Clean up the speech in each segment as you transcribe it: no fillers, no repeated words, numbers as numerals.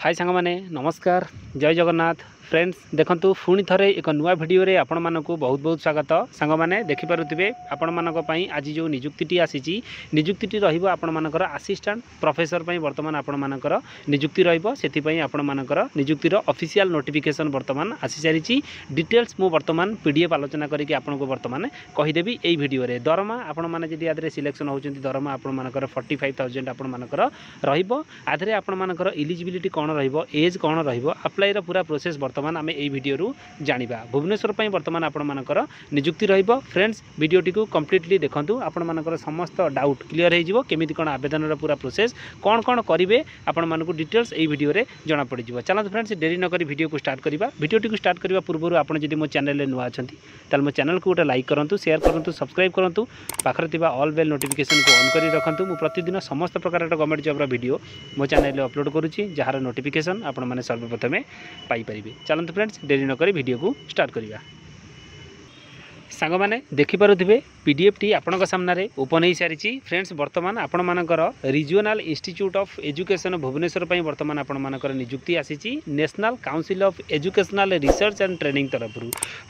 हाय सांग माने नमस्कार जय जगन्नाथ फ्रेंड्स देखंतु पुणी थरे एक नुआ वीडियो रे आपण मानकु बहुत बहुत स्वागत सांग माने देखि पारुथिबे आपण मानक पई आज जो नियुक्तिटी आसीची नियुक्तिटी रहिबो आपण मानकर असिस्टेंट प्रोफेसर पई वर्तमान आपण मानकर नियुक्ति रहिबो सेति पई आपण मानकर नियुक्तिर ऑफिशियल नोटिफिकेशन वर्तमान आसी सारिची डिटेल्स मु वर्तमान पीडीएफ आलोचना करिके आपण को वर्तमान कहि देबी एई वीडियो रे दरमा आपण माने जदि आदरे सिलेक्शन होचंती दरमा आपण मानकर 45000 आपण मानकर रहिबो आदरे आपण मानकर एलिजिबिलिटी कोन रहिबो एज कोन रहिबो अप्लाई रा पूरा प्रोसेस वर्तमान आमे एई वीडियो रु जानिबा भुवनेश्वर पई वर्तमान आपण मानकर नियुक्ति रहिबो फ्रेंड्स वीडियोटी को कंप्लीटली देखंतु आपण मानकर समस्त डाउट क्लियर हे जिवो केमिति कोन आवेदन रा पूरा प्रोसेस कोन कोन करिवे आपण मानकु डिटेल्स एई वीडियो रे जणा पड़ि जिवो चलत फ्रेंड्स देरी न करी वीडियो को स्टार्ट करिबा वीडियोटी को स्टार्ट करिबा पूर्वरु आपण जदि मो चैनल रे नुआ अछंती ताल मो चैनल को उटा लाइक करंतु शेयर करंतु सब्सक्राइब करंतु पाखर थिबा ऑल बेल नोटिफिकेशन को ऑन करी रखंतु मु प्रतिदिन समस्त प्रकार गवर्नमेंट जॉब रा वीडियो मो चैनल रे अपलोड करूची जहार नोटिफिकेशन आपण माने सर्वप्रथमे पाई परिबे चलंतु फ्रेंड्स देरी न करी वीडियो को स्टार्ट करिबा सांग माने देखि पारुथिबे पीडीएफ टी आपनका सामना रे ओपन हे सारिची फ्रेंड्स वर्तमान आपण मानकर regional institute of education Bhubaneswar पई वर्तमान आपण मानकर नियुक्ति आसीची national council of educational research and training तरफ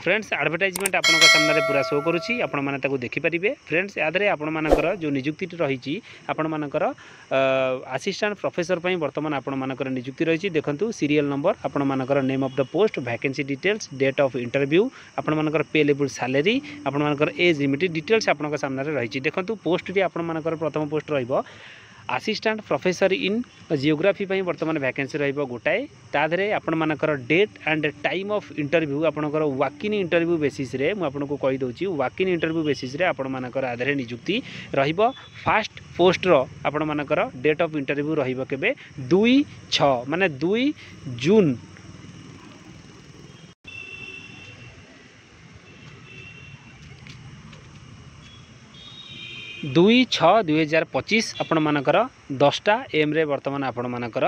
फ्रेंड्स एडवर्टाइजमेंट आपनका सामना रे पूरा शो करूची आपण माने ताको देखि परिबे फ्रेंड्स यादरे आपण मानकर जो नियुक्ति रहिची आपण मानकर असिस्टेंट प्रोफेसर पई वर्तमान आपण मानकर नियुक्ति रहिची देखंतु सीरियल नंबर आपण मानकर name of the post vacancy details date of interview आपण मानकर पे लेवल सैलरी आपण मानकर एज लिमिट डिटेल्स आपनका सामने रही देखंतु पोस्ट टी आपण मानकर प्रथम पोस्ट रहिबो असिस्टेंट प्रोफेसर इन जियोग्राफी पई वर्तमान वैकेंसी रहिबो गोटाए तादरे आपण मानकर date and time of interview आपनकर वॉक इन इंटरव्यू बेसिस रे मु आपनको कहि दोची वॉक इन इंटरव्यू बेसिस रे आपण मानकर आधरे नियुक्ति रहिबो फास्ट पोस्ट रो आपण मानकर डेट ऑफ इंटरव्यू रहिबो केबे 2/6 माने 2 जून 2/6/2025 आपण मानकर 10टा एम रे वर्तमान आपण मानकर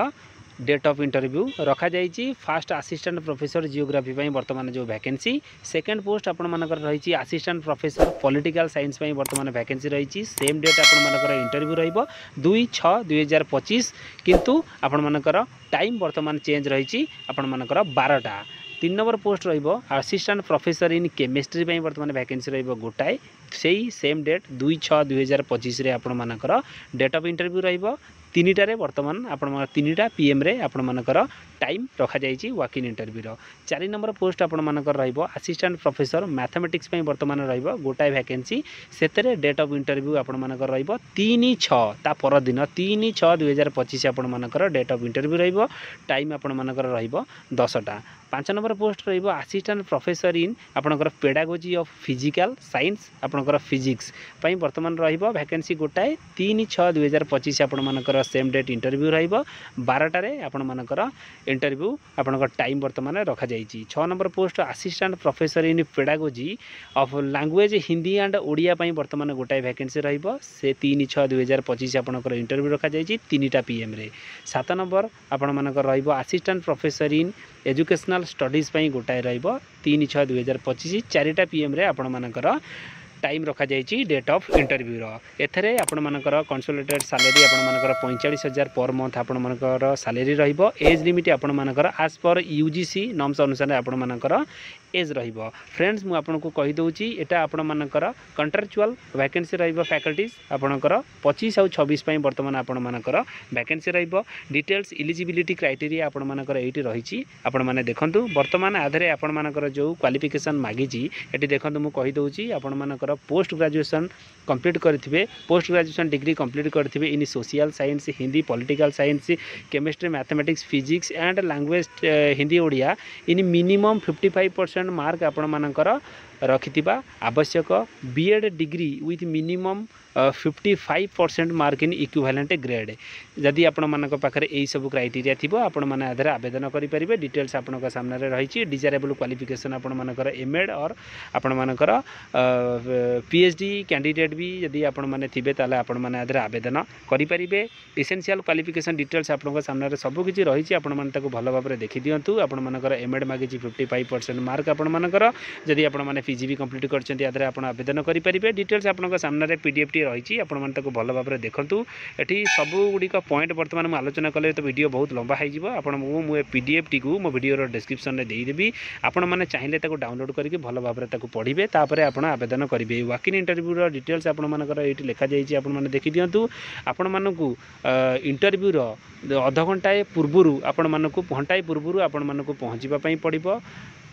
डेट ऑफ इंटरव्यू रखा जाइए फास्ट असिस्टेंट प्रोफेसर जियोग्राफी पई वर्तमान जो वैकेंसी सेकंड पोस्ट आपण मानकर रही असिस्टेंट प्रोफेसर पॉलिटिकल साइंस पई वर्तमान वैकेंसी रही सेम डेट आपण मानकर इंटरव्यू रहिबो 2/6/2025 किंतु आपण मानकर टाइम वर्तमान चेंज रही आपण मानकर 12टा 3 नंबर पोस्ट रहिबो असिस्टेंट प्रोफेसर इन केमिस्ट्री पई वर्तमान वैकेंसी रहिबो गोटाए सेही सेम डेट 2/6/2025 रे आपण मानकर डेट ऑफ इंटरव्यू रहिबो 3टारे वर्तमान आपण 3टा पीएम रे आपण मानकर टाइम रखा जाइए वॉक इन इंटरव्यू रो 4 नंबर पोस्ट आपण मानकर रहिबो असिस्टेंट प्रोफेसर मैथमेटिक्स पई वर्तमान रहिबो गोटाए वैकेंसी सेतरे डेट ऑफ इंटरव्यू आपण मानकर रहिबो 3/6 ता पर दिन 3/6/2025 आपण मानकर डेट ऑफ इंटरव्यू रहिबो टाइम आपण मानकर रहिबो 10टा 5 नंबर पोस्ट रहिबो असिस्टेंट प्रोफेसर इन आपनकर पेडागोजी ऑफ फिजिकल साइंस आपनकर फिजिक्स पई वर्तमान रहिबो वैकेंसी गोटाए 3/6/2025 आपण मानकर सेम डेट इंटरव्यू रहिबो 12टारे आपण मानकर इंटरव्यू आपनकर टाइम वर्तमान रखा जाइए 6 number post assistant professor in pedagogy of language Hindi and Odia पई वर्तमान गोटाए वैकेंसी रहिबो से 3/6/2025 आपनकर इंटरव्यू रखा जाइए 3टा पीएम रे 7 नंबर आपण मानकर रहिबो assistant professor in educational studies पई गोटाए रहिबो 3/6/2025 4टा पीएम रे आपण मानकर टाइम रखा जाइए डेट ऑफ इंटरव्यू रो एथरे आपण मानकर कंसोलिडेटेड सैलरी आपण मानकर 45,000 पर मंथ आपण मानकर सैलरी रहिबो एज लिमिट आपण मानकर एज पर यूजीसी नॉर्म्स अनुसार आपण मानकर एज रहिबो फ्रेंड्स मु आपन को कहि दोची एटा आपण मानकर कॉन्ट्रैक्चुअल वैकेंसी रहिबो फैकल्टीज आपनकर 25 और 26 पई वर्तमान आपण मानकर वैकेंसी रहिबो डिटेल्स एलिजिबिलिटी क्राइटेरिया आपण मानकर एठी रहिची आपण माने देखंतु वर्तमान आधरे आपण मानकर जो क्वालिफिकेशन मागिची एठी देखंतु मु कहि दोची आपण मानकर पोस्ट ग्रेजुएशन कंप्लीट करथिबे पोस्ट ग्रेजुएशन डिग्री कंप्लीट करथिबे in social science Hindi political science chemistry mathematics physics and language Hindi Odia in minimum 55% mark आपण मानकर रखिथिबा आवश्यक BEd degree with minimum 55% mark in equivalent grade जदि आपण मानक पाखरे एई सब क्राइटेरिया थिबो आपण माने आधार आवेदन करि परिबे डिटेल्स आपण का सामने रे रहिछि डिजायरेबल क्वालिफिकेशन आपण मानकर एमएड और आपण मानकर पीएचडी कैंडिडेट भी जदि आपण माने थिबे ताले आपण माने आधार आवेदन करि परिबे एसेंशियल क्वालिफिकेशन डिटेल्स आपण का सामने रे सब किछि रहिछि आपण माने ताको भलो भाबरे देखि दियंतु आपण मानकर एमएड मागिछि 55% मार्क आपण मानकर जदि आपण माने PG भी कंप्लीट करछन्ती यादरे आपण आवेदन करि परिबे डिटेल्स आपनका सामने रे PDF टी रहिछि आपण मन ताको भलो भाबरे देखंतु एठी सबु गुडी का पॉइंट वर्तमान म आलोचना कले तो वीडियो बहुत लंबा है जिवो आपण मु PDF टी को मो वीडियो रो डिस्क्रिप्शन रे देई देबी आपण माने चाहिए ताको डाउनलोड करके भलो भाबरे ताको पढिबे तापरे आपण आवेदन करिवे वॉक इन इंटरव्यू रो डिटेल्स आपण मानकर एठी लिखा जाईछि आपण माने देखि दियंतु आपण मानकु इंटरव्यू रो आधा घंटाए पूर्वरु आपण मानकु घंटाए पूर्वरु आपण मानकु पहुँचीबा पई पड़िबो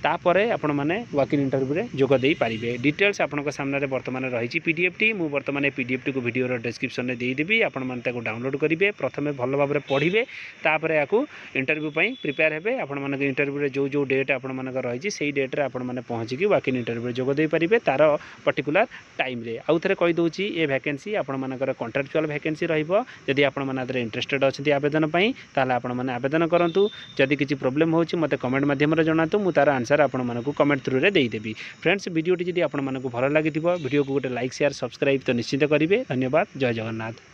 तापरे आपण माने वॉक इन इंटरव्यू रे जोग देई पारिबे डिटेल्स आपनका सामने रे वर्तमान रहिछि PDF टी मु वर्तमान PDF टी को वीडियो रो डिस्क्रिप्शन रे देई देबी आपण माने ताको डाउनलोड करिवे प्रथमे भलो भाबरे पढिबे तापरे याकू इंटरव्यू पई प्रिपेयर हेबे आपण माने इंटरव्यू रे जो जो डेट आपण माने रहिछि सेही डेट रे आपण माने पहुँची कि वॉक इन इंटरव्यू रे जोग देई पारिबे तार पर्टिकुलर टाइम रे आउ थरे कहि दोछि ए वैकेंसी आपण मानकर कॉन्ट्रैक्चुअल वैकेंसी रहिबो यदि आपण माने आदरे इंटरेस्टेड अछथि आवेदन पई ताले आपण माने आवेदन करंतु जदि किछि प्रॉब्लम होछि मते कमेंट माध्यम रे जणातु मु तार आंसर आपण मानकु कमेंट थ्रू रे देई देबी फ्रेंड्स वीडियो टी जदि आपण मानकु भलो लागिथिबो वीडियो को गोटे लाइक शेयर सब्सक्राइब तो निश्चित करिवे धन्यवाद जय जगन्नाथ।